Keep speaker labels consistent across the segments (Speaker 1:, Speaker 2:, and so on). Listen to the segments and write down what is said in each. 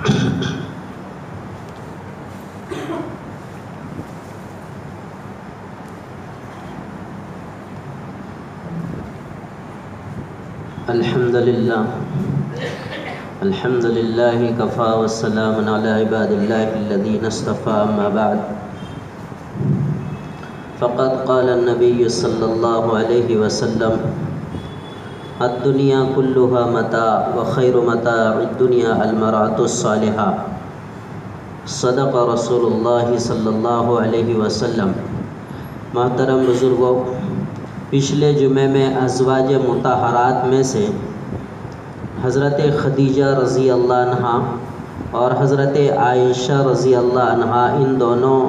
Speaker 1: الحمدللہ کفا والسلام علی عباد اللہ الذین اصطفى اما بعد فقد قال النبی صلی اللہ علیہ وسلم الدنیا كلها متاع وخیر متاع الدنیا المرأة الصالحہ صدق رسول اللہ صلی اللہ علیہ وسلم۔ محترم بزرگوں، پچھلے جمعے میں ازواج مطہرات میں سے حضرت خدیجہ رضی اللہ عنہا اور حضرت عائشہ رضی اللہ عنہا، ان دونوں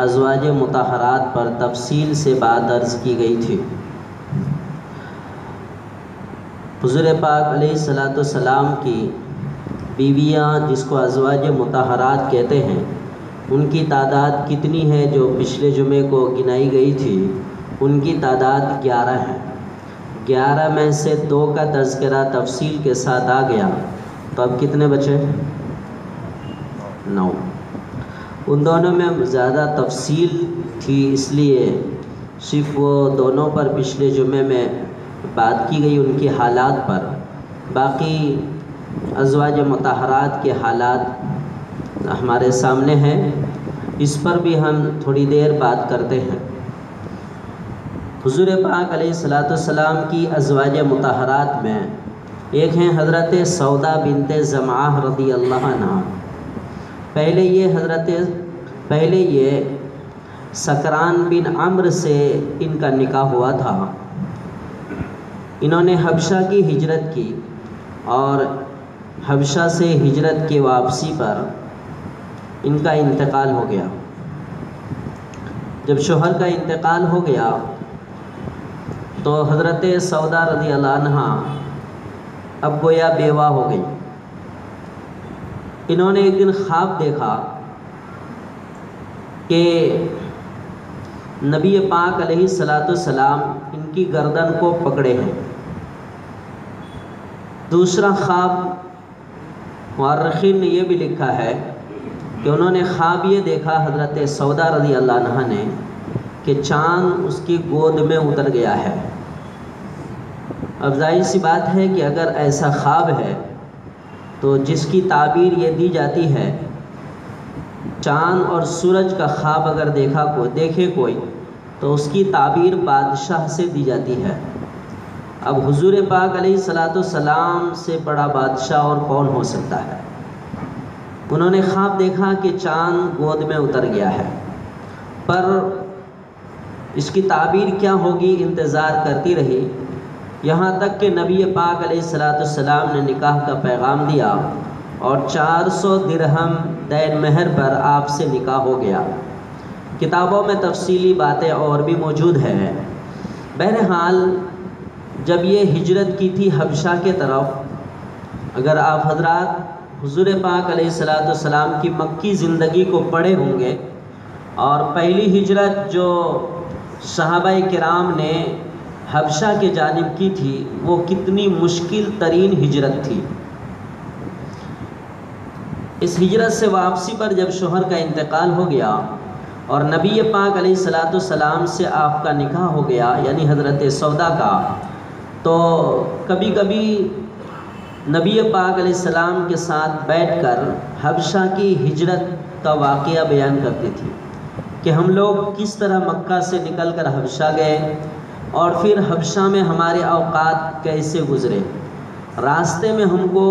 Speaker 1: ازواج مطہرات پر تفصیل سے بات عرض کی گئی تھی۔ حضور پاک علیہ الصلوۃ والسلام کی بیویاں، جس کو ازواج مطہرات کہتے ہیں، ان کی تعداد کتنی ہے جو پچھلے جمعے کو گنائی گئی تھی؟ ان کی تعداد 11 ہے۔ 11 میں سے 2 کا تذکرہ تفصیل کے ساتھ آ گیا، تو اب کتنے بچے؟ 9۔ ان دونوں میں زیادہ تفصیل تھی، اس لیے صرف وہ دونوں پر پچھلے جمعے میں بات کی گئی، ان کی حالات پر۔ باقی ازواج مطہرات کے حالات ہمارے سامنے ہیں، اس پر بھی ہم تھوڑی دیر بات کرتے ہیں۔ حضور پاک علیہ الصلوۃ والسلام کی ازواج مطہرات میں ایک ہیں حضرت سودا بنت زمعہ رضی اللہ عنہ۔ پہلے یہ سکران بن عمرو سے ان کا نکاح ہوا تھا۔ انہوں نے حبشہ کی ہجرت کی، اور حبشہ سے ہجرت کی واپسی پر ان کا انتقال ہو گیا۔ جب شوہر کا انتقال ہو گیا تو حضرت سودا رضی اللہ عنہ اب گویا بیوہ ہو گئی۔ انہوں نے ایک دن خواب دیکھا کہ نبی پاک علیہ الصلوۃ والسلام ان کی گردن کو پکڑے ہیں۔ دوسرا خواب مورخین نے یہ بھی لکھا ہے کہ انہوں نے خواب یہ دیکھا حضرت سودا رضی اللہ عنہ نے کہ چاند اس کی گود میں اتر گیا ہے۔ اب ظاہر سی بات ہے کہ اگر ایسا خواب ہے تو جس کی تعبیر یہ دی جاتی ہے، چاند اور سورج کا خواب اگر دیکھے کوئی تو اس کی تعبیر بادشاہ سے دی جاتی ہے۔ اب حضور پاک علیہ الصلوۃ والسلام سے بڑا بادشاہ اور کون ہو سکتا ہے؟ انہوں نے خواب دیکھا کہ چاند گود میں اتر گیا ہے، پر اس کی تعبیر کیا ہوگی انتظار کرتی رہی، یہاں تک کہ نبی پاک علیہ الصلوۃ والسلام نے نکاح کا پیغام دیا اور 400 درہم دین مہر پر آپ سے نکاح ہو گیا۔ کتابوں میں تفصیلی باتیں اور بھی موجود ہیں۔ بہرحال جب یہ ہجرت کی تھی حبشہ کے طرف، اگر آپ حضرات حضور پاک علیہ الصلوۃ والسلام کی مکی زندگی کو پڑھے ہوں گے، اور پہلی ہجرت جو صحابہ کرام نے حبشہ کے جانب کی تھی، وہ کتنی مشکل ترین ہجرت تھی۔ اس ہجرت سے واپسی پر جب شوہر کا انتقال ہو گیا اور نبی پاک علیہ الصلوۃ والسلام سے آپ کا نکاح ہو گیا، یعنی حضرت سودا کا، تو کبھی کبھی نبی پاک علیہ السلام کے ساتھ بیٹھ کر حبشہ کی ہجرت کا واقعہ بیان کرتی تھی کہ ہم لوگ کس طرح مکہ سے نکل کر حبشہ گئے، اور پھر حبشہ میں ہمارے اوقات کیسے گزرے، راستے میں ہم کو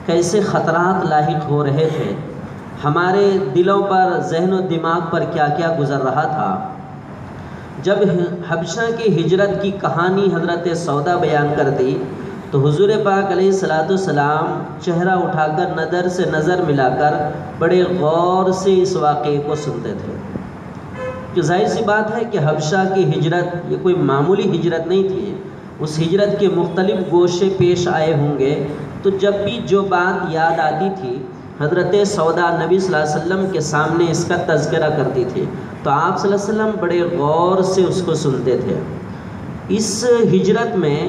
Speaker 1: کیسے خطرات لاحق ہو رہے تھے، ہمارے دلوں پر، ذہن و دماغ پر کیا کیا گزر رہا تھا۔ جب حبشہ کی ہجرت کی کہانی حضرت سودا بیان کر دی تو حضور پاک علیہ الصلوۃ والسلام چہرہ اٹھا کر نظر سے نظر ملا کر بڑے غور سے اس واقعے کو سنتے تھے۔ کہ ظاہر سی بات ہے کہ حبشہ کی ہجرت یہ کوئی معمولی ہجرت نہیں تھی، اس ہجرت کے مختلف گوشے پیش آئے ہوں گے، تو جب بھی جو بات یاد آتی تھی حضرت سودا نبی صلی اللہ علیہ وسلم کے سامنے اس کا تذکرہ کرتی تھی، تو آپ صلی اللہ علیہ وسلم بڑے غور سے اس کو سنتے تھے۔ اس ہجرت میں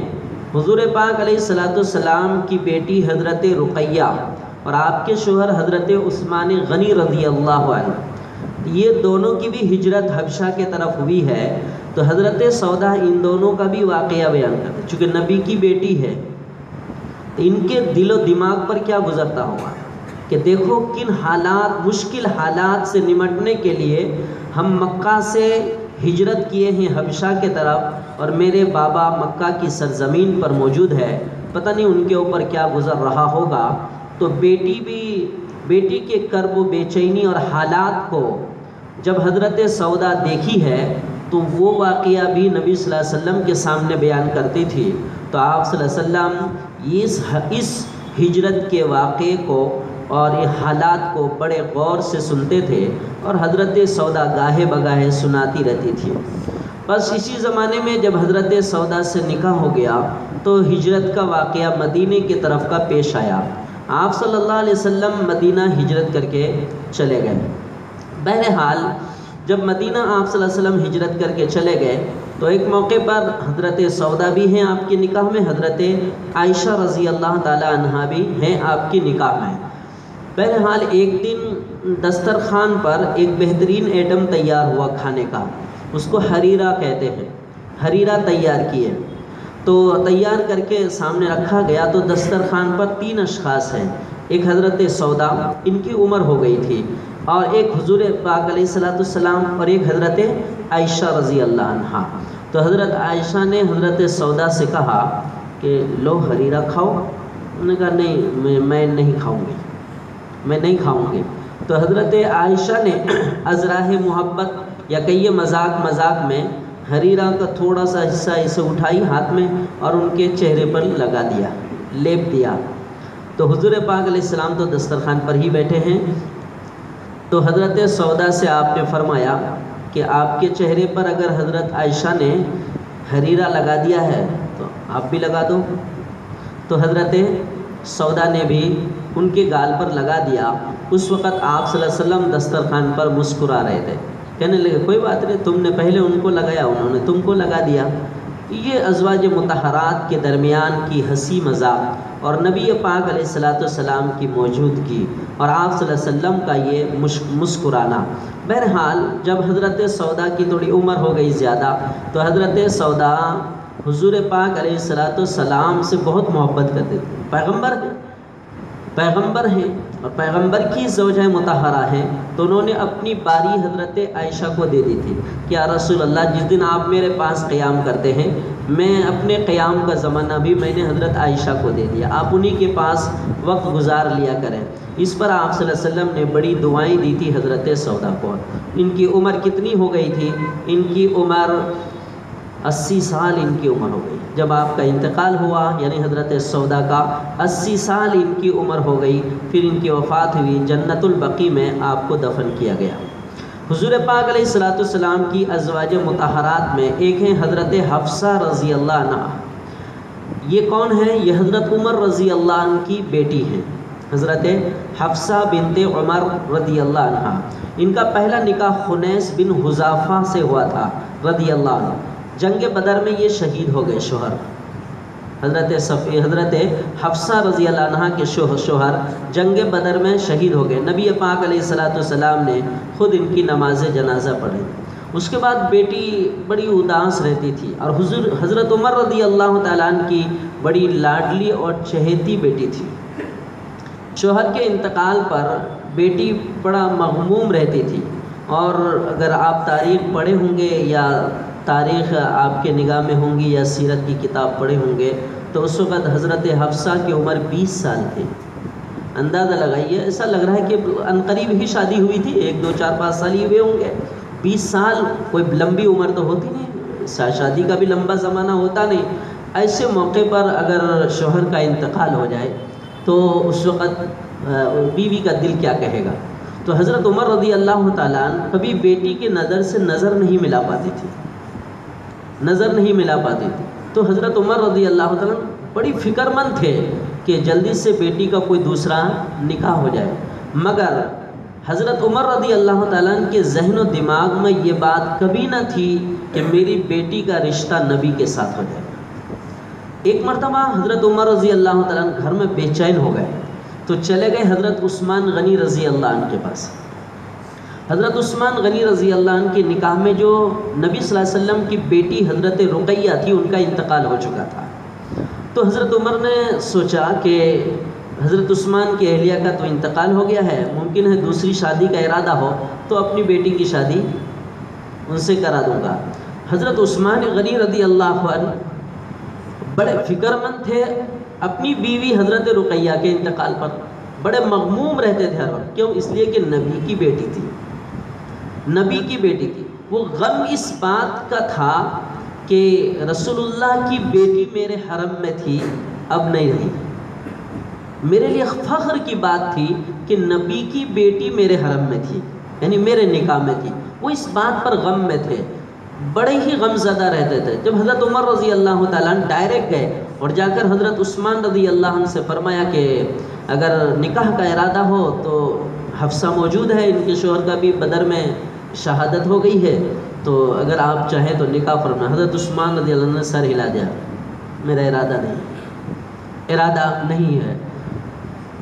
Speaker 1: حضور پاک علیہ الصلوۃ والسلام کی بیٹی حضرت رقیہ اور آپ کے شوہر حضرت عثمان غنی رضی اللہ عنہ، یہ دونوں کی بھی ہجرت حبشہ کے طرف ہوئی ہے۔ تو حضرت سودا ان دونوں کا بھی واقعہ بیان کرتے ہیں، چونکہ نبی کی بیٹی ہے تو ان کے دل و دماغ پر کیا گزرتا ہوگا کہ دیکھو کن حالات، مشکل حالات سے نمٹنے کے لیے ہم مکہ سے ہجرت کیے ہیں حبشہ کے طرف، اور میرے بابا مکہ کی سرزمین پر موجود ہے، پتہ نہیں ان کے اوپر کیا گزر رہا ہوگا۔ تو بیٹی کے کرب و بے چینی اور حالات کو جب حضرت سودا دیکھی ہے تو وہ واقعہ بھی نبی صلی اللہ علیہ وسلم کے سامنے بیان کرتی تھی۔ تو آپ صلی اللہ علیہ وسلم اس ہجرت کے واقعے کو اور یہ حالات کو بڑے غور سے سنتے تھے، اور حضرت سودا گاہے بگاہے سناتی رہتی تھی۔ بس اسی زمانے میں جب حضرت سودا سے نکاح ہو گیا تو ہجرت کا واقعہ مدینے کی طرف کا پیش آیا۔ آپ صلی اللہ علیہ وسلم مدینہ ہجرت کر کے چلے گئے۔ بہرحال جب مدینہ آپ صلی اللہ علیہ وسلم ہجرت کر کے چلے گئے تو ایک موقع پر حضرت سودا بھی ہیں آپ کے نکاح میں، حضرت عائشہ رضی اللہ تعالی عنہا بھی ہیں آپ کی نکاح میں۔ بہرحال ایک دن دسترخوان پر ایک بہترین ایٹم تیار ہوا کھانے کا، اس کو حریرہ کہتے ہیں، حریرہ تیار کیے تو تیار کر کے سامنے رکھا گیا۔ تو دسترخوان پر 3 اشخاص ہیں، ایک حضرت سودا، ان کی عمر ہو گئی تھی، اور ایک حضور پاک علیہ الصلوۃ والسلام، اور ایک حضرت عائشہ رضی اللہ عنہا۔ تو حضرت عائشہ نے حضرت سودا سے کہا کہ لو حریرہ کھاؤ، انہوں نے کہا نہیں میں نہیں کھاؤں گی، میں نہیں کھاؤں گی۔ تو حضرت عائشہ نے ازراہ محبت یا کہیے مذاق میں حریرہ کا تھوڑا سا حصہ اسے اٹھائی ہاتھ میں اور ان کے چہرے پر لگا دیا، لیپ دیا۔ تو حضور پاک علیہ السلام تو دسترخوان پر ہی بیٹھے ہیں، تو حضرت سودا سے آپ نے فرمایا کہ آپ کے چہرے پر اگر حضرت عائشہ نے حریرہ لگا دیا ہے تو آپ بھی لگا دو۔ تو حضرت سودا نے بھی ان کے گال پر لگا دیا۔ اس وقت آپ صلی اللہ علیہ وسلم دسترخوان پر مسکرا رہے تھے، کہنے لگے کوئی بات نہیں، تم نے پہلے ان کو لگایا، انہوں نے تم کو لگا دیا۔ یہ ازواج مطہرات کے درمیان کی ہنسی مذاق اور نبی پاک علیہ الصلوۃ والسلام کی موجودگی اور آپ صلی اللہ علیہ وسلم کا یہ مسکرانا۔ بہرحال جب حضرت سودا کی تھوڑی عمر ہو گئی زیادہ تو حضرت سودا حضور پاک علیہ الصلوۃ والسلام سے بہت محبت کرتے تھے، پیغمبر ہیں اور پیغمبر کی زوجہ مطہرہ ہیں، تو انہوں نے اپنی باری حضرت عائشہ کو دے دی تھی کہ یا رسول اللہ جس دن آپ میرے پاس قیام کرتے ہیں میں اپنے قیام کا زمانہ بھی میں نے حضرت عائشہ کو دے دیا، آپ انہی کے پاس وقت گزار لیا کریں۔ اس پر آپ صلی اللہ علیہ وسلم نے بڑی دعائیں دی تھی حضرت سودا کو۔ ان کی عمر کتنی ہو گئی تھی؟ ان کی عمر 80 سال ان کی عمر ہو گئی جب آپ کا انتقال ہوا، یعنی حضرت سودا کا 80 سال ان کی عمر ہو گئی، پھر ان کی وفات ہوئی، جنت البقیع میں آپ کو دفن کیا گیا۔ حضور پاک علیہ الصلوۃ والسلام کی ازواج مطہرات میں ایک ہیں حضرت حفصہ رضی اللہ عنہ۔ یہ کون ہے؟ یہ حضرت عمر رضی اللہ عنہ کی بیٹی ہیں، حضرت حفصہ بنت عمر رضی اللہ عنہ۔ ان کا پہلا نکاح خنیس بن حذافہ سے ہوا تھا رضی اللہ عنہ۔ جنگ بدر میں یہ شہید ہو گئے شوہر، حضرت حفصہ رضی اللہ عنہ کے شوہر جنگ بدر میں شہید ہو گئے۔ نبی پاک علیہ الصلوۃ والسلام نے خود ان کی نماز جنازہ پڑھی۔ اس کے بعد بیٹی بڑی اداس رہتی تھی، اور حضرت عمر رضی اللہ تعالیٰ عنہ کی بڑی لاڈلی اور چہیتی بیٹی تھی۔ شوہر کے انتقال پر بیٹی بڑا مغموم رہتی تھی، اور اگر آپ تاریخ پڑھے ہوں گے یا تاریخ آپ کے نگاہ میں ہوں گی یا سیرت کی کتاب پڑھے ہوں گے تو اس وقت حضرت حفصہ کی عمر 20 سال تھی۔ اندازہ لگائیے، ایسا لگ رہا ہے کہ عنقریب ہی شادی ہوئی تھی، 1 2 4 5 سال ہی ہوئے ہوں گے۔ 20 سال کوئی لمبی عمر تو ہوتی نہیں، شادی کا بھی لمبا زمانہ ہوتا نہیں۔ ایسے موقع پر اگر شوہر کا انتقال ہو جائے تو اس وقت بیوی کا دل کیا کہے گا؟ تو حضرت عمر رضی اللہ تعالیٰ عنہ کبھی بیٹی کی نظر سے نظر نہیں ملا پاتی تھی، تو حضرت عمر رضی اللہ تعالیٰ بڑی فکر مند تھے کہ جلدی سے بیٹی کا کوئی دوسرا نکاح ہو جائے، مگر حضرت عمر رضی اللہ تعالیٰ کے ذہن و دماغ میں یہ بات کبھی نہ تھی کہ میری بیٹی کا رشتہ نبی کے ساتھ ہو جائے۔ ایک مرتبہ حضرت عمر رضی اللہ تعالیٰ گھر میں بے چین ہو گئے، تو چلے گئے حضرت عثمان غنی رضی اللہ عنہ کے پاس۔ حضرت عثمان غنی رضی اللہ عنہ کے نکاح میں جو نبی صلی اللہ علیہ وسلم کی بیٹی حضرت رقیہ تھی ان کا انتقال ہو چکا تھا۔ تو حضرت عمر نے سوچا کہ حضرت عثمان کی اہلیہ کا تو انتقال ہو گیا ہے، ممکن ہے دوسری شادی کا ارادہ ہو تو اپنی بیٹی کی شادی ان سے کرا دوں گا۔ حضرت عثمان غنی رضی اللہ عنہ بڑے فکر مند تھے اپنی بیوی حضرت رقیہ کے انتقال پر، بڑے مغموم رہتے تھے ہر وقت۔ کیوں؟ اس لیے کہ نبی کی بیٹی تھی، نبی کی بیٹی تھی۔ وہ غم اس بات کا تھا کہ رسول اللہ کی بیٹی میرے حرم میں تھی، اب نہیں رہی۔ میرے لیے فخر کی بات تھی کہ نبی کی بیٹی میرے حرم میں تھی، یعنی میرے نکاح میں تھی۔ وہ اس بات پر غم میں تھے، بڑے ہی غم زدہ رہتے تھے۔ جب حضرت عمر رضی اللہ تعالیٰ عنہ ڈائریکٹ گئے اور جا کر حضرت عثمان رضی اللہ عنہ سے فرمایا کہ اگر نکاح کا ارادہ ہو تو حفصہ موجود ہے، ان کے شوہر کا بھی بدر میں شہادت ہو گئی ہے، تو اگر آپ چاہیں تو نکاح فرمائیں۔ حضرت عثمان رضی اللہ عنہ نے سر ہلا دیا، میرا ارادہ نہیں ہے۔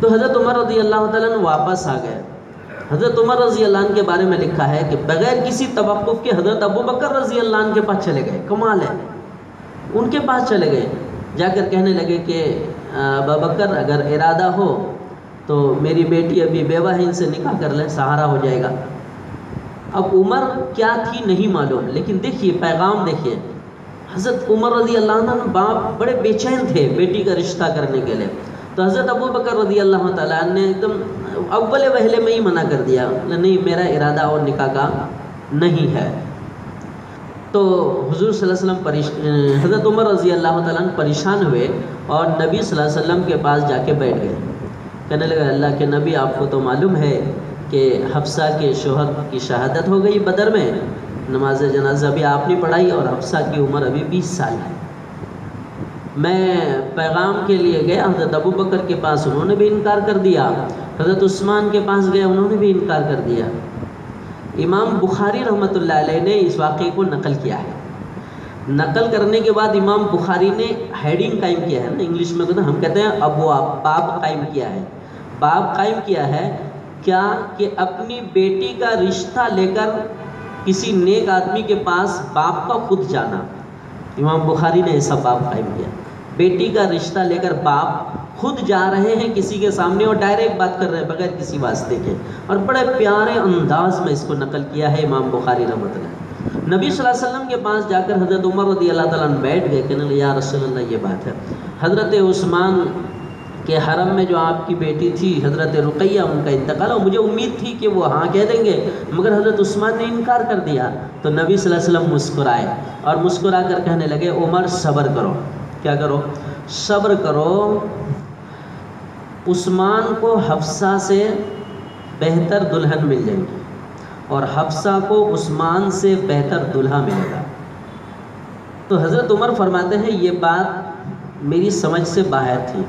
Speaker 1: تو حضرت عمر رضی اللہ تعالیٰ عنہ واپس آ گئے۔ حضرت عمر رضی اللہ عنہ کے بارے میں لکھا ہے کہ بغیر کسی توقف کے حضرت ابو بکر رضی اللہ عنہ کے پاس چلے گئے۔ کمال ہے، ان کے پاس چلے گئے، جا کر کہنے لگے کہ ابو بکر اگر ارادہ ہو تو میری بیٹی ابھی بیوہ ہے، ان سے نکاح کر لیں، سہارا ہو جائے گا۔ اب عمر کیا تھی نہیں معلوم، لیکن دیکھیے پیغام دیکھیے، حضرت عمر رضی اللہ عنہ باپ بڑے بے چین تھے بیٹی کا رشتہ کرنے کے لیے۔ تو حضرت ابو بکر رضی اللہ تعالیٰ عنہ نے ایک دم اول وہلے میں ہی منع کر دیا، نہیں میرا ارادہ اور نکاح کا نہیں ہے۔ تو حضور صلی اللہ علیہ وسلم حضرت عمر رضی اللہ تعالیٰ عنہ پریشان ہوئے اور نبی صلی اللہ علیہ وسلم کے پاس جا کے بیٹھ گئے۔ کہنے لگے اللہ کے نبی، آپ کو تو معلوم ہے کہ حفصہ کے شوہر کی شہادت ہو گئی بدر میں، نماز جنازہ بھی آپ نے پڑھائی اور حفصہ کی عمر ابھی 20 سال ہے۔ میں پیغام کے لیے گیا حضرت ابو بکر کے پاس، انہوں نے بھی انکار کر دیا۔ حضرت عثمان کے پاس گئے، انہوں نے بھی انکار کر دیا۔ امام بخاری رحمۃ اللہ علیہ نے اس واقعے کو نقل کیا ہے۔ نقل کرنے کے بعد امام بخاری نے ہیڈنگ قائم کیا ہے نا، انگلش میں ہم کہتے ہیں ابواب، باب قائم کیا ہے۔ باب قائم کیا ہے کیا کہ اپنی بیٹی کا رشتہ لے کر کسی نیک آدمی کے پاس باپ کا خود جانا، امام بخاری نے ایسا باب قائم کیا۔ بیٹی کا رشتہ لے کر باپ خود جا رہے ہیں کسی کے سامنے اور ڈائریکٹ بات کر رہے ہیں بغیر کسی واسطے کے، اور بڑے پیارے انداز میں اس کو نقل کیا ہے امام بخاری رحمۃ اللہ۔ نبی صلی اللہ علیہ وسلم کے پاس جا کر حضرت عمر رضی اللہ تعالیٰ عنہ بیٹھ گئے، کہنے لگے یا رسول اللہ یہ بات ہے، حضرت عثمان کہ حرم میں جو آپ کی بیٹی تھی حضرت رقیہ، ان کا انتقال ہو، مجھے امید تھی کہ وہ ہاں کہہ دیں گے، مگر حضرت عثمان نے انکار کر دیا۔ تو نبی صلی اللہ علیہ وسلم مسکرائے اور مسکرا کر کہنے لگے عمر صبر کرو۔ کیا کرو؟ صبر کرو، عثمان کو حفصہ سے بہتر دلہن مل جائے گی اور حفصہ کو عثمان سے بہتر دلہا ملے گا۔ تو حضرت عمر فرماتے ہیں یہ بات میری سمجھ سے باہر تھی،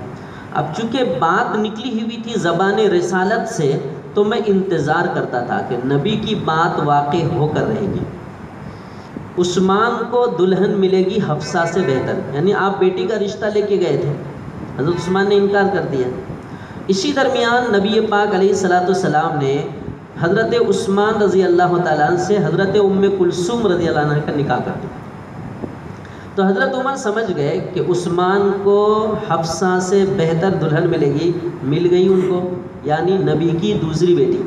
Speaker 1: اب چونکہ بات نکلی ہوئی تھی زبان رسالت سے تو میں انتظار کرتا تھا کہ نبی کی بات واقع ہو کر رہے گی۔ عثمان کو دلہن ملے گی حفصہ سے بہتر، یعنی آپ بیٹی کا رشتہ لے کے گئے تھے، حضرت عثمان نے انکار کر دیا۔ اسی درمیان نبی پاک علیہ الصلاۃ والسلام نے حضرت عثمان رضی اللہ تعالیٰ عنہ سے حضرت ام کلثوم رضی اللہ عنہ کا نکاح کر دیا۔ تو حضرت عمر سمجھ گئے کہ عثمان کو حفصہ سے بہتر دلہن ملے گی، مل گئی ان کو، یعنی نبی کی دوسری بیٹی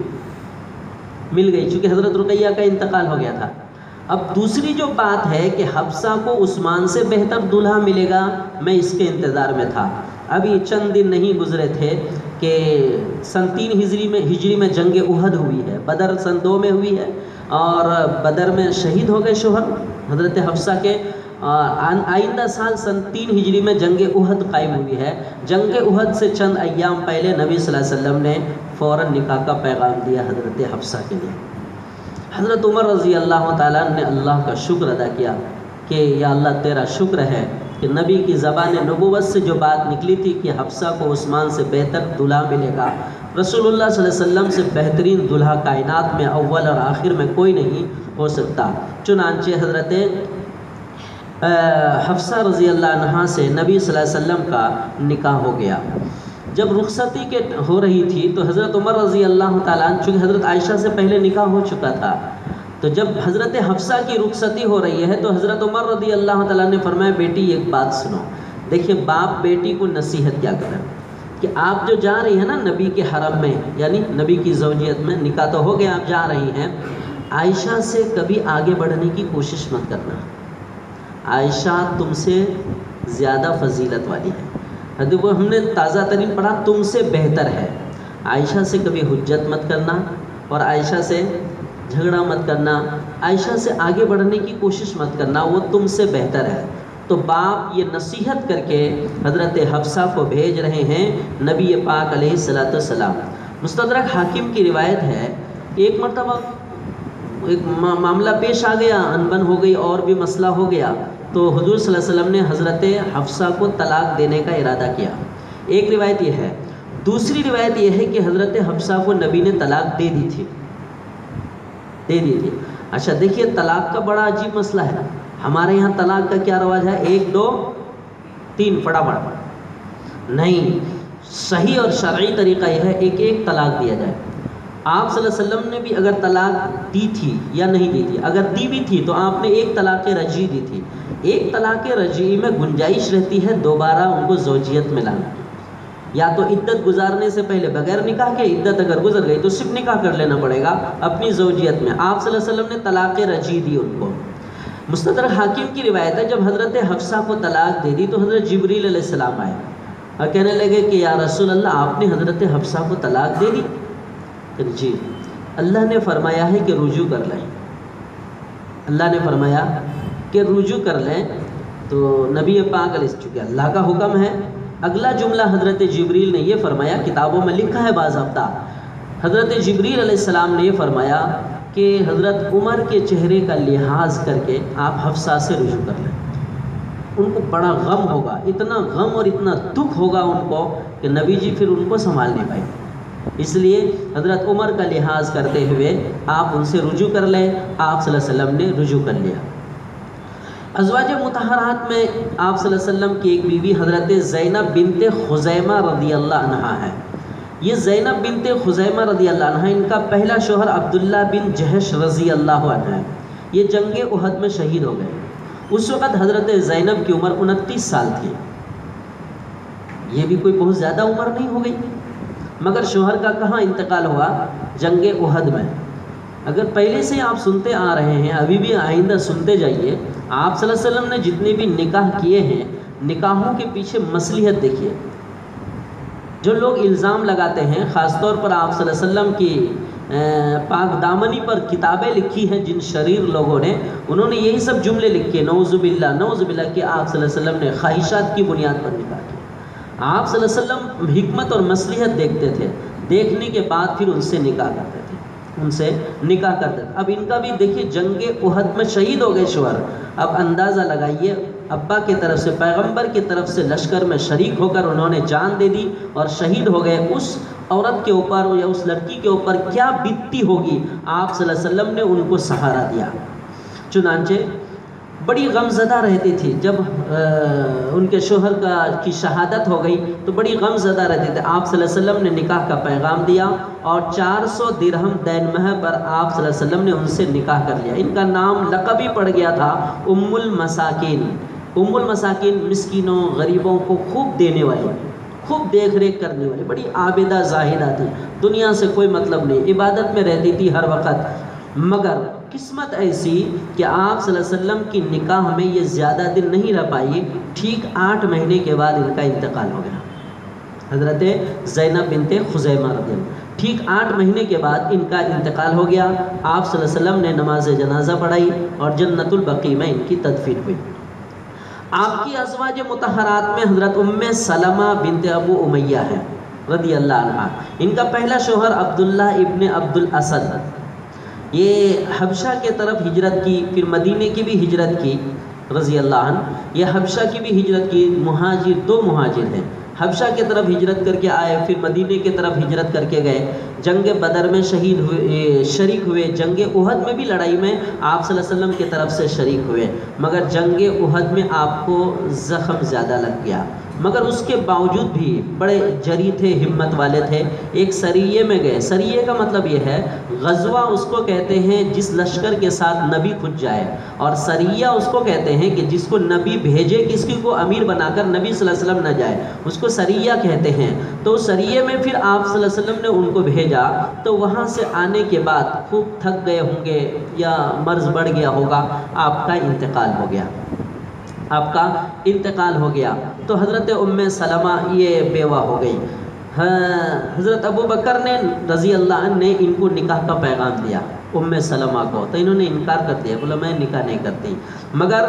Speaker 1: مل گئی، چونکہ حضرت رقیہ کا انتقال ہو گیا تھا۔ اب دوسری جو بات ہے کہ حفصہ کو عثمان سے بہتر دلہا ملے گا، میں اس کے انتظار میں تھا۔ ابھی چند دن نہیں گزرے تھے کہ سن 3 ہجری میں جنگ احد ہوئی ہے، بدر سن 2 میں ہوئی ہے، اور بدر میں شہید ہو گئے شوہر حضرت حفصہ کے۔ آئندہ سال سن 3 ہجری میں جنگ احد قائم ہوئی ہے۔ جنگ احد سے چند ایام پہلے نبی صلی اللہ علیہ وسلم نے فوراً نکاح کا پیغام دیا حضرت حفصہ کے لیے۔ حضرت عمر رضی اللہ تعالیٰ نے اللہ کا شکر ادا کیا کہ یا اللہ تیرا شکر ہے کہ نبی کی زبان نبوت سے جو بات نکلی تھی کہ حفصہ کو عثمان سے بہتر دلہا ملے گا، رسول اللہ صلی اللہ علیہ وسلم سے بہترین دلہا کائنات میں اول اور آخر میں کوئی نہیں ہو سکتا۔ چنانچہ حضرت حفصہ رضی اللہ عنہا سے نبی صلی اللہ علیہ وسلم کا نکاح ہو گیا۔ جب رخصتی کے ہو رہی تھی تو حضرت عمر رضی اللہ تعالیٰ عنہ، چونکہ حضرت عائشہ سے پہلے نکاح ہو چکا تھا، تو جب حضرت حفصہ کی رخصتی ہو رہی ہے تو حضرت عمر رضی اللہ تعالیٰ نے فرمایا بیٹی ایک بات سنو۔ دیکھیے باپ بیٹی کو نصیحت کیا کریں کہ آپ جو جا رہی ہیں نا نبی کے حرم میں، یعنی نبی کی زوجیت میں، نکاح تو ہو گیا، آپ جا رہی ہیں، عائشہ سے کبھی آگے بڑھنے کی کوشش مت کرنا۔ عائشہ تم سے زیادہ فضیلت والی ہے، وہ ہم نے تازہ ترین پڑھا تم سے بہتر ہے۔ عائشہ سے کبھی حجت مت کرنا اور عائشہ سے جھگڑا مت کرنا، عائشہ سے آگے بڑھنے کی کوشش مت کرنا، وہ تم سے بہتر ہے۔ تو باپ یہ نصیحت کر کے حضرت حفصہ کو بھیج رہے ہیں نبی پاک علیہ الصلوۃ والسلام۔ مستدرک حاکم کی روایت ہے، ایک مرتبہ ایک معاملہ پیش آ گیا، انبن ہو گئی اور بھی مسئلہ ہو گیا، تو حضور صلی اللہ علیہ وسلم نے حضرت حفصہ کو طلاق دینے کا ارادہ کیا۔ ایک روایت یہ ہے، دوسری روایت یہ ہے کہ حضرت حفصہ کو نبی نے طلاق دے دی تھی۔ اچھا دیکھیے طلاق کا بڑا عجیب مسئلہ ہے، ہمارے یہاں طلاق کا کیا رواج ہے، 1 2 3 فٹافٹ، نہیں، صحیح اور شرعی طریقہ یہ ہے ایک طلاق دیا جائے۔ آپ صلی اللہ علیہ وسلم نے بھی اگر طلاق دی تھی یا نہیں دی تھی، اگر دی بھی تھی تو آپ نے 1 طلاق رجعی دی تھی۔ 1 طلاق رجعی میں گنجائش رہتی ہے دوبارہ ان کو زوجیت میں لانا، یا تو عدت گزارنے سے پہلے بغیر نکاح کے، عدت اگر گزر گئی تو صرف نکاح کر لینا پڑے گا اپنی زوجیت میں۔ آپ صلی اللہ علیہ وسلم نے طلاق رجعی دی ان کو۔ مستدرک حاکم کی روایت ہے جب حضرت حفصہ کو طلاق دے دی تو حضرت جبریل علیہ السلام آئے اور کہنے لگے کہ یا رسول اللہ آپ نے حضرت حفصہ کو طلاق دے دی؟ جی، اللہ نے فرمایا ہے کہ رجوع کر لیں، اللہ نے فرمایا کہ رجوع کر لیں۔ تو نبی پاک علیہ السلام، چونکہ اللہ کا حکم ہے، اگلا جملہ حضرت جبریل نے یہ فرمایا، کتابوں میں لکھا ہے باضابطہ، حضرت جبریل علیہ السلام نے یہ فرمایا کہ حضرت عمر کے چہرے کا لحاظ کر کے آپ حفصہ سے رجوع کر لیں۔ ان کو بڑا غم ہوگا، اتنا غم اور اتنا دکھ ہوگا ان کو کہ نبی جی پھر ان کو سنبھال نہیں پائیں، اس لیے حضرت عمر کا لحاظ کرتے ہوئے آپ ان سے رجوع کر لیں۔ آپ صلی اللہ علیہ وسلم نے رجوع کر لیا۔ ازواج مطہرات میں آپ صلی اللہ علیہ وسلم کی ایک بیوی حضرت زینب بنت خزیمہ رضی اللہ عنہا ہے۔ یہ زینب بنت خزیمہ رضی اللہ عنہ، ان کا پہلا شوہر عبداللہ بن جہش رضی اللہ عنہ ہے۔ یہ جنگ احد میں شہید ہو گئے۔ اس وقت حضرت زینب کی عمر 29 سال تھی، یہ بھی کوئی بہت زیادہ عمر نہیں ہو گئی، مگر شوہر کا کہاں انتقال ہوا؟ جنگ احد میں۔ اگر پہلے سے آپ سنتے آ رہے ہیں، ابھی بھی آئندہ سنتے جائیے، آپ صلی اللہ علیہ وسلم نے جتنے بھی نکاح کیے ہیں، نکاحوں کے پیچھے مصلحت دیکھیے۔ جو لوگ الزام لگاتے ہیں، خاص طور پر آپ صلی اللہ علیہ وسلم کی پاک دامنی پر کتابیں لکھی ہیں جن شریر لوگوں نے، انہوں نے یہی سب جملے لکھے، نعوذ باللہ کہ آپ صلی اللہ علیہ وسلم نے خواہشات کی بنیاد پر نکاح کیا۔ آپ صلی اللہ علیہ وسلم حکمت اور مصلحت دیکھتے تھے، دیکھنے کے بعد پھر ان سے نکاح کرتے تھے، اب ان کا بھی دیکھیے جنگ احد میں شہید ہو گئے شوہر۔ اب اندازہ لگائیے، ابا کی طرف سے، پیغمبر کی طرف سے لشکر میں شریک ہو کر انہوں نے جان دے دی اور شہید ہو گئے، اس عورت کے اوپر یا اس لڑکی کے اوپر کیا بیتتی ہوگی؟ آپ صلی اللہ علیہ وسلم نے ان کو سہارا دیا۔ چنانچہ بڑی غم زدہ رہتی تھی، جب ان کے شوہر کی شہادت ہو گئی تو بڑی غم زدہ رہتے تھے۔ آپ صلی اللہ علیہ وسلم نے نکاح کا پیغام دیا اور 400 درہم دین مہر پر آپ صلی اللہ علیہ وسلم نے ان سے نکاح کر لیا۔ ان کا نام لقب ہی پڑ گیا تھا ام المساکین۔ ام المساکین، مسکینوں غریبوں کو خوب دینے والی، خوب دیکھ ریکھ کرنے والی، بڑی عابدہ زاہدہ تھی، دنیا سے کوئی مطلب نہیں، عبادت میں رہتی تھی ہر وقت۔ مگر قسمت ایسی کہ آپ صلی اللہ علیہ وسلم کی نکاح میں یہ زیادہ دن نہیں رہ پائی، ٹھیک 8 مہینے کے بعد ان کا انتقال ہو گیا۔ حضرت زینب بنت خزیمہ رضی اللہ، ٹھیک 8 مہینے کے بعد ان کا انتقال ہو گیا۔ آپ صلی اللہ علیہ وسلم نے نماز جنازہ پڑھائی اور جنت البقیع میں ان کی تدفین ہوئی۔ آپ کی ازواج مطہرات میں حضرت ام سلمہ بنت ابو امیہ ہے رضی اللہ عنہ۔ ان کا پہلا شوہر عبداللہ ابن عبد الاسد، یہ حبشہ کے طرف ہجرت کی، پھر مدینے کی بھی ہجرت کی رضی اللہ عنہ۔ یہ حبشہ کی بھی ہجرت کی، مہاجر، 2 مہاجر ہیں، حبشہ کی طرف ہجرت کر کے آئے، پھر مدینے کی طرف ہجرت کر کے گئے، جنگ بدر میں شہید ہوئے، شریک ہوئے، جنگ احد میں بھی لڑائی میں آپ صلی اللہ علیہ وسلم کی طرف سے شریک ہوئے، مگر جنگ احد میں آپ کو زخم زیادہ لگ گیا، مگر اس کے باوجود بھی بڑے جری تھے، ہمت والے تھے، ایک سریے میں گئے۔ سریے کا مطلب یہ ہے، غزوہ اس کو کہتے ہیں جس لشکر کے ساتھ نبی خود جائے، اور سریہ اس کو کہتے ہیں کہ جس کو نبی بھیجے، کسی کو امیر بنا کر نبی صلی اللہ علیہ وسلم نہ جائے، اس کو سریہ کہتے ہیں۔ تو سریے میں پھر آپ صلی اللہ علیہ وسلم نے ان کو بھیجا، تو وہاں سے آنے کے بعد خوب تھک گئے ہوں گے یا مرض بڑھ گیا ہوگا، آپ کا انتقال ہو گیا، آپ کا انتقال ہو گیا۔ تو حضرت ام سلمہ یہ بیوہ ہو گئی۔ حضرت ابو بکر نے رضی اللہ عنہ نے ان کو نکاح کا پیغام دیا ام سلمہ کو، تو انہوں نے انکار کر دیا، بولا میں نکاح نہیں کرتی۔ مگر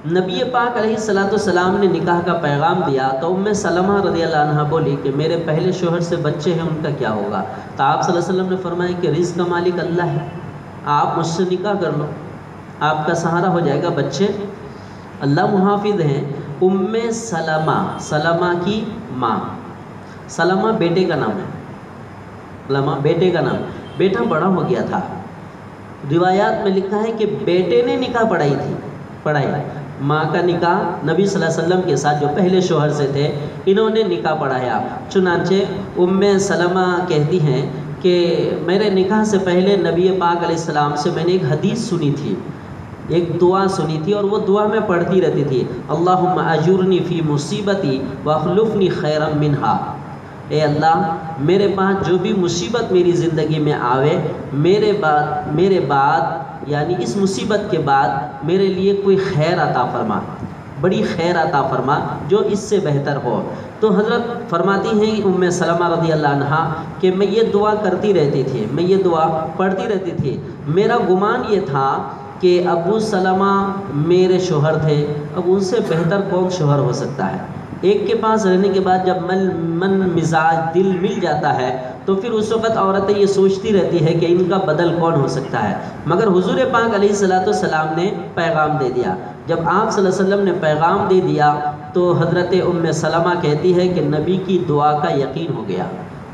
Speaker 1: نبی پاک علیہ الصلوۃ والسلام نے نکاح کا پیغام دیا، تو ام سلمہ رضی اللہ عنہ بولی کہ میرے پہلے شوہر سے بچے ہیں، ان کا کیا ہوگا؟ تو آپ صلی اللہ علیہ وسلم نے فرمایا کہ رزق کا مالک اللہ ہے، آپ مجھ سے نکاح کر لو، آپ کا سہارا ہو جائے گا، بچے اللہ محافظ ہیں۔ ام سلمہ، سلمہ کی ماں، سلمہ بیٹے کا نام ہے، سلمہ بیٹے کا نام، بیٹا بڑا ہو گیا تھا۔ روایات میں لکھا ہے کہ بیٹے نے نکاح پڑھائی، ماں کا نکاح نبی صلی اللہ علیہ وسلم کے ساتھ جو پہلے شوہر سے تھے، انہوں نے نکاح پڑھایا۔ چنانچہ ام سلمہ کہتی ہیں کہ میرے نکاح سے پہلے نبی پاک علیہ السلام سے میں نے ایک حدیث سنی تھی، ایک دعا سنی تھی، اور وہ دعا میں پڑھتی رہتی تھی، اللہم اجرنی فی مصیبتی واخلفنی خیرا منہا۔ اے اللہ، میرے پاس جو بھی مصیبت میری زندگی میں آوے، میرے بعد یعنی اس مصیبت کے بعد میرے لیے کوئی خیر عطا فرما، بڑی خیر عطا فرما جو اس سے بہتر ہو۔ تو حضرت فرماتی ہیں ام سلمہ رضی اللہ عنہا کہ میں یہ دعا کرتی رہتی تھی، میں یہ دعا پڑھتی رہتی تھی، میرا گمان یہ تھا کہ ابو سلمہ میرے شوہر تھے، اب ان سے بہتر کون شوہر ہو سکتا ہے؟ ایک کے پاس رہنے کے بعد جب من مزاج دل مل جاتا ہے تو پھر اس وقت عورتیں یہ سوچتی رہتی ہے کہ ان کا بدل کون ہو سکتا ہے۔ مگر حضور پاک علیہ الصلوۃ والسلام نے پیغام دے دیا۔ جب آپ صلی اللہ علیہ وسلم نے پیغام دے دیا تو حضرت ام سلمہ کہتی ہے کہ نبی کی دعا کا یقین ہو گیا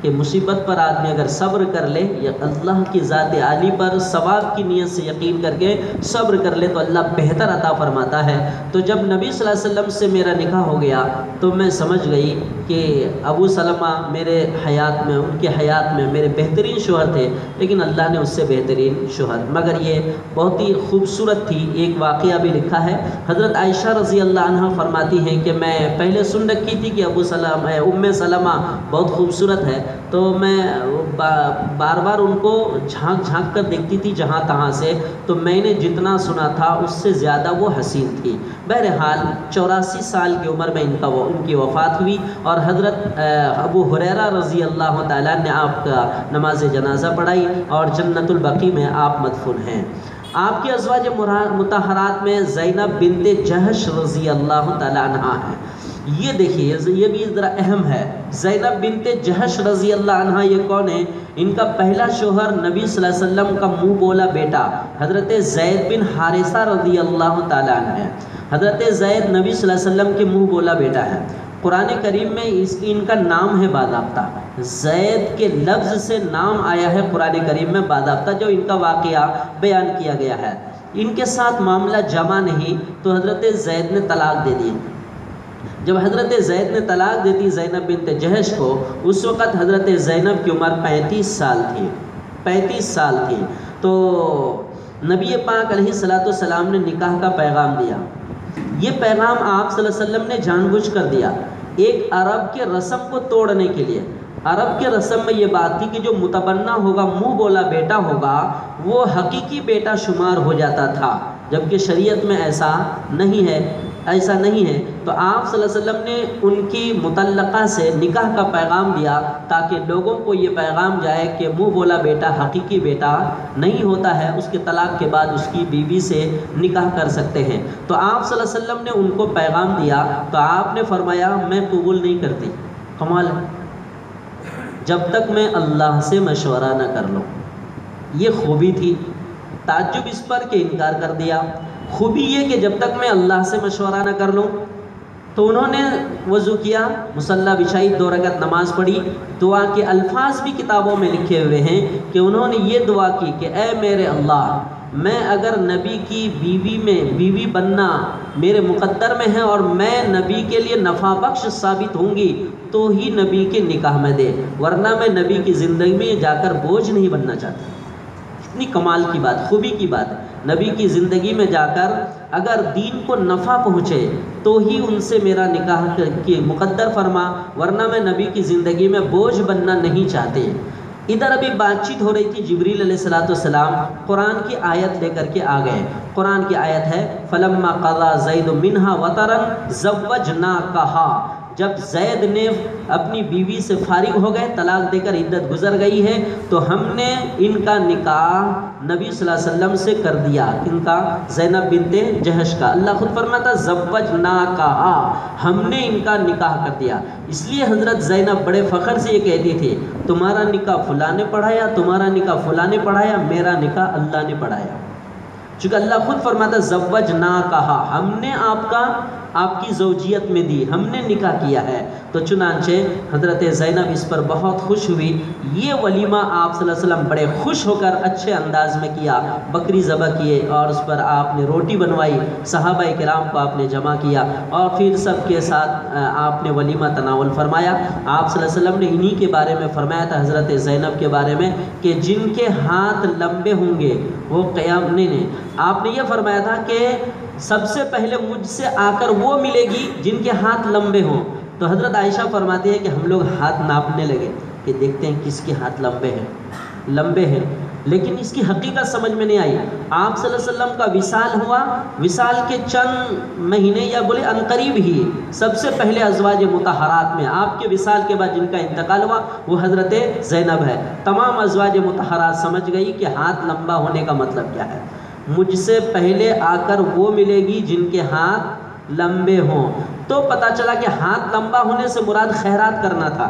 Speaker 1: کہ مصیبت پر آدمی اگر صبر کر لے، یا اللہ کی ذات عالی پر ثواب کی نیت سے یقین کر کے صبر کر لے تو اللہ بہتر عطا فرماتا ہے۔ تو جب نبی صلی اللہ علیہ وسلم سے میرا نکاح ہو گیا تو میں سمجھ گئی کہ ابو سلمہ میرے حیات میں، ان کے حیات میں میرے بہترین شوہر تھے، لیکن اللہ نے اس سے بہترین شوہر۔ مگر یہ بہت ہی خوبصورت تھی۔ ایک واقعہ بھی لکھا ہے، حضرت عائشہ رضی اللہ عنہ فرماتی ہیں کہ میں پہلے سن رکھی تھی کہ ام سلمہ بہت خوبصورت ہے، تو میں بار بار ان کو جھانک جھانک کر دیکھتی تھی جہاں تہاں سے، تو میں نے جتنا سنا تھا اس سے زیادہ وہ حسین تھی۔ بہرحال 84 سال کی عمر میں ان کی وفات ہوئی، اور حضرت ابو ہریرہ رضی اللہ تعالیٰ نے آپ کا نماز جنازہ پڑھائی، اور جنت البقیع میں آپ مدفون ہیں۔ آپ کی ازواج مطہرات میں زینب بنت جہش رضی اللہ تعالیٰ عنہا ہیں۔ یہ دیکھیے، یہ بھی ذرا اہم ہے، زینب بنت جہش رضی اللہ عنہا یہ کون ہے؟ ان کا پہلا شوہر نبی صلی اللہ علیہ وسلم کا منہ بولا بیٹا حضرت زید بن حارثہ رضی اللہ تعالیٰ عنہ ہے۔ حضرت زید نبی صلی اللہ علیہ وسلم کے منہ بولا بیٹا ہے۔ قرآن کریم میں ان کا نام ہے باضابطہ، زید کے لفظ سے نام آیا ہے قرآن کریم میں باضابطہ، جو ان کا واقعہ بیان کیا گیا ہے۔ ان کے ساتھ معاملہ جمع نہیں تو حضرت زید نے طلاق دے دی۔ جب حضرت زید نے طلاق دیتی زینب بنت جہش کو، اس وقت حضرت زینب کی عمر 35 سال تھی، 35 سال تھی۔ تو نبی پاک علیہ الصلوۃ والسلام نے نکاح کا پیغام دیا۔ یہ پیغام آپ صلی اللہ علیہ وسلم نے جان بوجھ کر دیا، ایک عرب کے رسم کو توڑنے کے لیے۔ عرب کے رسم میں یہ بات تھی کہ جو متبنہ ہوگا، منہ بولا بیٹا ہوگا، وہ حقیقی بیٹا شمار ہو جاتا تھا، جبکہ شریعت میں ایسا نہیں ہے، ایسا نہیں ہے۔ تو آپ صلی اللہ علیہ وسلم نے ان کی متعلقہ سے نکاح کا پیغام دیا تاکہ لوگوں کو یہ پیغام جائے کہ منہ بولا بیٹا حقیقی بیٹا نہیں ہوتا ہے، اس کے طلاق کے بعد اس کی بیوی سے نکاح کر سکتے ہیں۔ تو آپ صلی اللہ علیہ وسلم نے ان کو پیغام دیا تو آپ نے فرمایا میں قبول نہیں کرتی۔ کمال ہے، جب تک میں اللہ سے مشورہ نہ کر لوں۔ یہ خوبی تھی، تعجب اس پر کہ انکار کر دیا۔ خوبی یہ کہ جب تک میں اللہ سے مشورہ نہ کر لوں۔ تو انہوں نے وضو کیا، مصلی بچھائی، 2 رکعت نماز پڑھی۔ دعا کے الفاظ بھی کتابوں میں لکھے ہوئے ہیں کہ انہوں نے یہ دعا کی کہ اے میرے اللہ، میں اگر نبی کی بیوی بننا میرے مقدر میں ہے اور میں نبی کے لیے نفع بخش ثابت ہوں گی تو ہی نبی کے نکاح میں دے، ورنہ میں نبی کی زندگی میں جا کر بوجھ نہیں بننا چاہتا۔ اتنی کمال کی بات، خوبی کی بات ہے، نبی کی زندگی میں جا کر اگر دین کو نفع پہنچے تو ہی ان سے میرا نکاح کی مقدر فرما، ورنہ میں نبی کی زندگی میں بوجھ بننا نہیں چاہتے۔ ادھر ابھی بات چیت ہو رہی تھی، جبریل علیہ السلام قرآن کی آیت لے کر کے آ گئے۔ قرآن کی آیت ہے فلما قضا زید منہا وطرا زوجناکہا، جب زید نے اپنی بیوی سے فارغ ہو گئے، طلاق دے کر عدت گزر گئی ہے، تو ہم نے ان کا نکاح نبی صلی اللہ علیہ وسلم سے کر دیا۔ ان کا زینب بنت جہش کا، اللہ خود فرماتا زوجناکہا، ہم نے ان کا نکاح کر دیا۔ اس لیے حضرت زینب بڑے فخر سے یہ کہتی تھی تمہارا نکاح فلاں نے پڑھایا، تمہارا نکاح فلاں نے پڑھایا، میرا نکاح اللہ نے پڑھایا۔ چونکہ اللہ خود فرماتا زوجناکہا، ہم نے آپ کی زوجیت میں دی، ہم نے نکاح کیا ہے۔ تو چنانچہ حضرت زینب اس پر بہت خوش ہوئی۔ یہ ولیمہ آپ صلی اللہ علیہ وسلم بڑے خوش ہو کر اچھے انداز میں کیا، بکری ذبح کیے اور اس پر آپ نے روٹی بنوائی، صحابہ کرام کو آپ نے جمع کیا اور پھر سب کے ساتھ آپ نے ولیمہ تناول فرمایا۔ آپ صلی اللہ علیہ وسلم نے انہی کے بارے میں فرمایا تھا، حضرت زینب کے بارے میں، کہ جن کے ہاتھ لمبے ہوں گے وہ قیام نہیں، آپ نے یہ فرمایا تھا کہ سب سے پہلے مجھ سے آ کر وہ ملے گی جن کے ہاتھ لمبے ہوں۔ تو حضرت عائشہ فرماتی ہے کہ ہم لوگ ہاتھ ناپنے لگے کہ دیکھتے ہیں کس کے ہاتھ لمبے ہیں، لیکن اس کی حقیقت سمجھ میں نہیں آئی۔ آپ صلی اللہ علیہ وسلم کا وصال ہوا، وصال کے چند مہینے یا بولے عنقریب ہی سب سے پہلے ازواج مطہرات میں آپ کے وصال کے بعد جن کا انتقال ہوا وہ حضرت زینب ہے۔ تمام ازواج مطہرات سمجھ گئی کہ ہاتھ لمبا ہونے کا مطلب کیا ہے، مجھ سے پہلے آ کر وہ ملے گی جن کے ہاتھ لمبے ہوں۔ تو پتہ چلا کہ ہاتھ لمبا ہونے سے مراد خیرات کرنا تھا،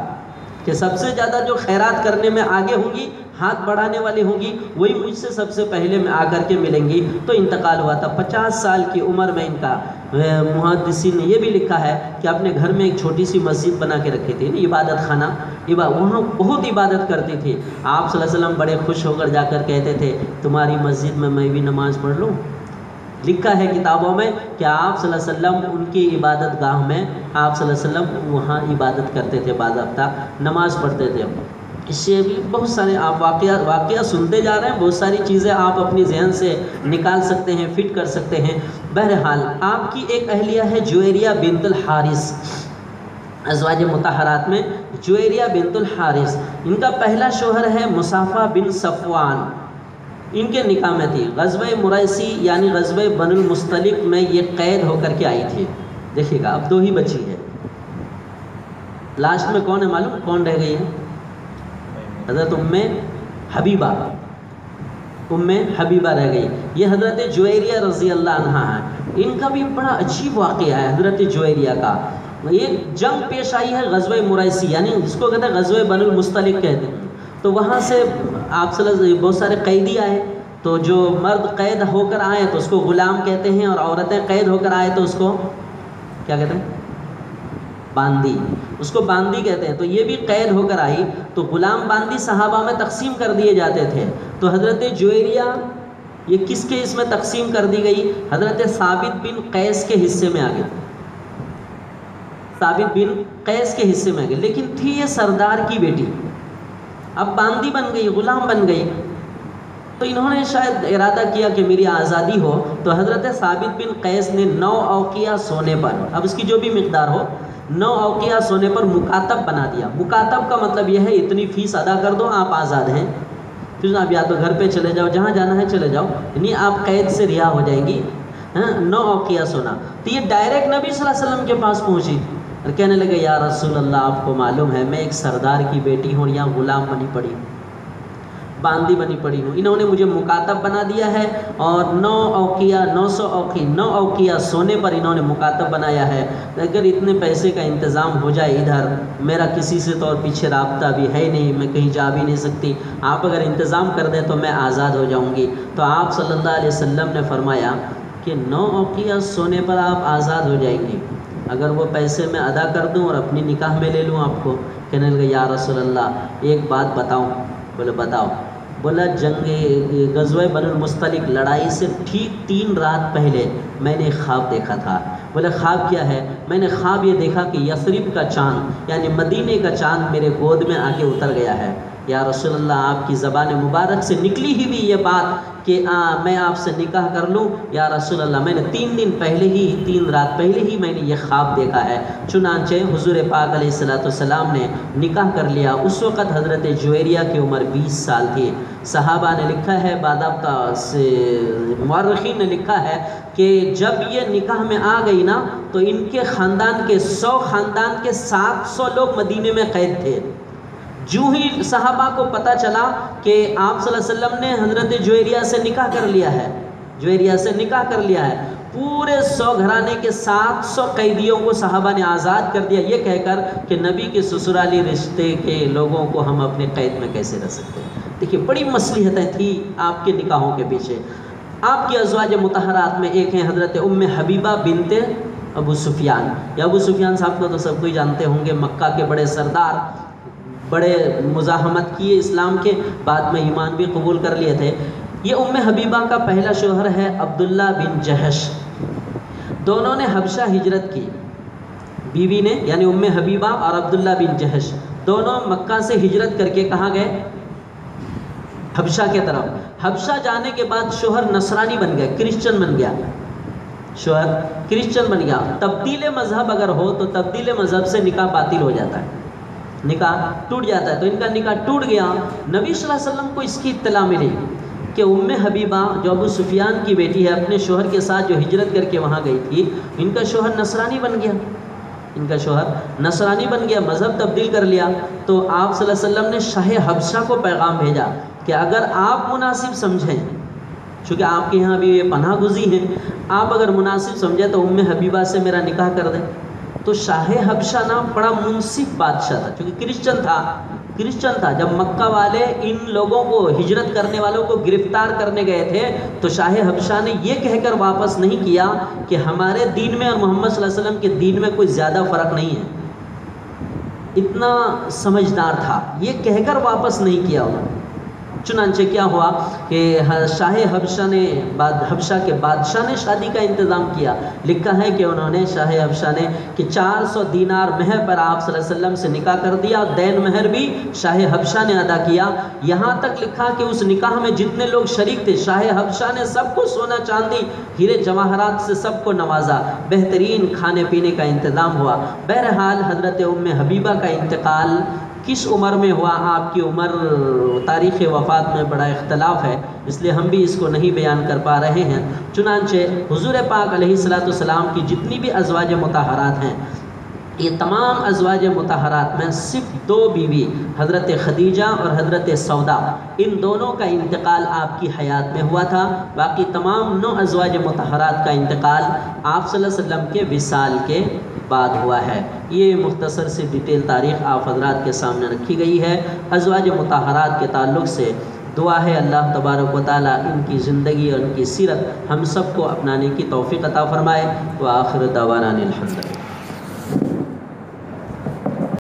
Speaker 1: کہ سب سے زیادہ جو خیرات کرنے میں آگے ہوں گی، ہاتھ بڑھانے والی ہوں گی، وہی مجھ سے سب سے پہلے میں آ کر کے ملیں گی۔ تو انتقال ہوا تھا 50 سال کی عمر میں ان کا۔ محدثین نے یہ بھی لکھا ہے کہ اپنے گھر میں ایک چھوٹی سی مسجد بنا کے رکھی تھی، عبادت خانہ، وہاں بہت عبادت کرتی تھی۔ آپ صلی اللہ علیہ وسلم بڑے خوش ہو کر جا کر کہتے تھے تمہاری مسجد میں بھی نماز پڑھ لوں۔ لکھا ہے کتابوں میں کہ آپ صلی اللہ علیہ وسلم ان کی عبادت گاہ میں آپ صلی اللہ علیہ وسلم وہاں عبادت کرتے تھے، باضابطہ نماز پڑھتے تھے۔ اس سے بھی بہت سارے آپ واقعہ سنتے جا رہے ہیں، بہت ساری چیزیں آپ اپنی ذہن سے نکال سکتے ہیں، فٹ کر سکتے ہیں۔ بہرحال آپ کی ایک اہلیہ ہے جویریہ بنت الحارث، ازواج مطہرات میں جویریہ بنت الحارث، ان کا پہلا شوہر ہے مصافہ بن صفوان، ان کے نکاح میں تھی۔ غزوہ مریسی یعنی غزوہ بنو المصطلق میں یہ قید ہو کر کے آئی تھی۔ دیکھیے گا اب 2 ہی بچی ہے، لاسٹ میں کون ہے معلوم کون رہ گئی ہے؟ حضرت ام حبیبہ رہ گئی۔ یہ حضرت جویریہ رضی اللہ عنہا ہے۔ ان کا بھی بڑا عجیب واقعہ ہے حضرت جویریہ کا۔ ایک جنگ پیش آئی ہے غزوہ مریسی، یعنی جس کو کہتے ہیں غزوہ بنو المصطلق کہتے ہیں۔ تو وہاں سے آپ صلی اللہ علیہ وسلم بہت سارے قیدی آئے، تو جو مرد قید ہو کر آئے تو اس کو غلام کہتے ہیں، اور عورتیں قید ہو کر آئے تو اس کو کیا کہتے ہیں؟ باندی، اس کو باندی کہتے ہیں۔ تو یہ بھی قید ہو کر آئی، تو غلام باندی صحابہ میں تقسیم کر دیے جاتے تھے۔ تو حضرت جویریہ یہ کس کے اس میں تقسیم کر دی گئی؟ حضرت ثابت بن قیس کے حصے میں آ گئی، ثابت بن قیس کے حصے میں آ گئی، لیکن تھی یہ سردار کی بیٹی، اب باندی بن گئی، غلام بن گئی۔ تو انہوں نے شاید ارادہ کیا کہ میری آزادی ہو، تو حضرت ثابت بن قیس نے 9 اوقیہ سونے پر، اب اس کی جو بھی مقدار ہو، 9 اوقیہ سونے پر مکاتب بنا دیا۔ مکاتب کا مطلب یہ ہے اتنی فیس ادا کر دو، آپ آزاد ہیں، پھر آپ یا تو گھر پہ چلے جاؤ، جہاں جانا ہے چلے جاؤ، یعنی آپ قید سے رہا ہو جائیں گی۔ 9 اوقیہ سونا۔ تو یہ ڈائریکٹ نبی صلی اللہ علیہ وسلم کے پاس پہنچی اور کہنے لگے یا رسول اللہ، آپ کو معلوم ہے میں ایک سردار کی بیٹی ہوں، یا غلام بنی پڑی ہوں، باندی بنی پڑی ہوں، انہوں نے مجھے مکاتب بنا دیا ہے، اور 9 اوقیہ سونے پر انہوں نے مکاتب بنایا ہے۔ اگر اتنے پیسے کا انتظام ہو جائے، ادھر میرا کسی سے تو اور پیچھے رابطہ بھی ہے نہیں، میں کہیں جا بھی نہیں سکتی، آپ اگر انتظام کر دیں تو میں آزاد ہو جاؤں گی۔ تو آپ صلی اللہ علیہ وسلم نے فرمایا کہ 9 اوقیہ سونے پر آپ آزاد ہو جائیں گی، اگر وہ پیسے میں ادا کر دوں اور اپنی نکاح میں لے لوں آپ کو۔ کہنے لگے یا رسول اللہ ایک بات بتاؤں؟ بولے بتاؤ۔ بولا غزوہ بنو المصطلق لڑائی سے ٹھیک 3 رات پہلے میں نے خواب دیکھا تھا۔ بولا خواب کیا ہے؟ میں نے خواب یہ دیکھا کہ یثرب کا چاند یعنی مدینے کا چاند میرے گود میں آ کے اتر گیا ہے۔ یا رسول اللہ، آپ کی زبان مبارک سے نکلی ہی بھی یہ بات کہ میں آپ سے نکاح کر لوں؟ یا رسول اللہ، میں نے 3 رات پہلے ہی میں نے یہ خواب دیکھا ہے۔ چنانچہ حضور پاک علیہ السلام نے نکاح کر لیا۔ اس وقت حضرت جویریہ کی عمر 20 سال تھی۔ صحابہ نے لکھا ہے، باضابطہ سے مورخین نے لکھا ہے کہ جب یہ نکاح میں آ گئی نا تو ان کے خاندان کے 100 خاندان کے 700 لوگ مدینے میں قید تھے۔ جو ہی صحابہ کو پتہ چلا کہ آپ صلی اللہ علیہ وسلم نے حضرت جویریہ سے نکاح کر لیا ہے، جویریہ سے نکاح کر لیا ہے، پورے 100 گھرانے کے 700 قیدیوں کو صحابہ نے آزاد کر دیا، یہ کہہ کر کہ نبی کے سسرالی رشتے کے لوگوں کو ہم اپنے قید میں کیسے رکھ سکتے ہیں۔ دیکھیے بڑی مصلحتیں تھیں آپ کے نکاحوں کے پیچھے۔ آپ کی ازواج مطہرات میں ایک ہیں حضرت ام حبیبہ بنت ابو سفیان۔ یا ابو سفیان صاحب کو تو سب کوئی جانتے ہوں گے، مکہ کے بڑے سردار، بڑے مزاحمت کیے اسلام کے، بعد میں ایمان بھی قبول کر لیے تھے۔ یہ ام حبیبہ کا پہلا شوہر ہے عبداللہ بن جہش۔ دونوں نے حبشہ ہجرت کی، بیوی نے یعنی ام حبیبہ اور عبداللہ بن جہش دونوں مکہ سے ہجرت کر کے کہاں گئے؟ حبشہ کے طرف۔ حبشہ جانے کے بعد شوہر نصرانی بن گیا، کرسچن بن گیا، شوہر کرسچن بن گیا۔ تبدیل مذہب اگر ہو تو تبدیل مذہب سے نکاح باطل ہو جاتا ہے، نکاح ٹوٹ جاتا ہے۔ تو ان کا نکاح ٹوٹ گیا۔ نبی صلی اللہ علیہ وسلم کو اس کی اطلاع ملی کہ ام حبیبہ جو ابو سفیان کی بیٹی ہے، اپنے شوہر کے ساتھ جو ہجرت کر کے وہاں گئی تھی، ان کا شوہر نصرانی بن گیا، ان کا شوہر نصرانی بن گیا، مذہب تبدیل کر لیا۔ تو آپ صلی اللہ علیہ وسلم نے شاہ حبشہ کو پیغام بھیجا کہ اگر آپ مناسب سمجھیں، چونکہ آپ کے یہاں بھی یہ پناہ گزین ہیں، آپ اگر مناسب سمجھیں تو ام حبیبہ سے میرا نکاح کر دیں۔ تو شاہ حبشہ نام بڑا منصف بادشاہ تھا، چونکہ کرسچن تھا۔ جب مکہ والے ان لوگوں کو، ہجرت کرنے والوں کو گرفتار کرنے گئے تھے تو شاہ حبشہ نے یہ کہہ کر واپس نہیں کیا کہ ہمارے دین میں اور محمد صلی اللہ علیہ وسلم کے دین میں کوئی زیادہ فرق نہیں ہے۔ اتنا سمجھدار تھا، یہ کہہ کر واپس نہیں کیا انہوں نے۔ چنانچہ کیا ہوا کہ شاہ حبشہ کے بادشاہ نے شادی کا انتظام کیا۔ لکھا ہے کہ انہوں نے، شاہ حبشہ نے، کہ 400 دینار مہر پر آپ صلی اللہ علیہ وسلم سے نکاح کر دیا، اور دین مہر بھی شاہ حبشہ نے ادا کیا۔ یہاں تک لکھا کہ اس نکاح میں جتنے لوگ شریک تھے، شاہ حبشہ نے سب کو سونا چاندی ہیرے جواہرات سے سب کو نوازا، بہترین کھانے پینے کا انتظام ہوا۔ بہرحال حضرت ام حبیبہ کا انتقال کس عمر میں ہوا، آپ کی عمر، تاریخ وفات میں بڑا اختلاف ہے، اس لیے ہم بھی اس کو نہیں بیان کر پا رہے ہیں۔ چنانچہ حضور پاک علیہ السلام کی جتنی بھی ازواج مطہرات ہیں، یہ تمام ازواج مطہرات میں صرف 2 بیوی، حضرت خدیجہ اور حضرت سودا، ان دونوں کا انتقال آپ کی حیات میں ہوا تھا۔ باقی تمام 9 ازواج مطہرات کا انتقال آپ صلی اللہ علیہ وسلم کے وصال کے بعد ہوا ہے۔ یہ مختصر سی ڈیٹیل تاریخ آپ حضرات کے سامنے رکھی گئی ہے۔ ازواج مطہرات کے تعلق سے دعا ہے اللہ تبارک و تعالیٰ ان کی زندگی اور ان کی سیرت ہم سب کو اپنانے کی توفیق عطا فرمائے۔ وآخر دعوانا الحمدللہ۔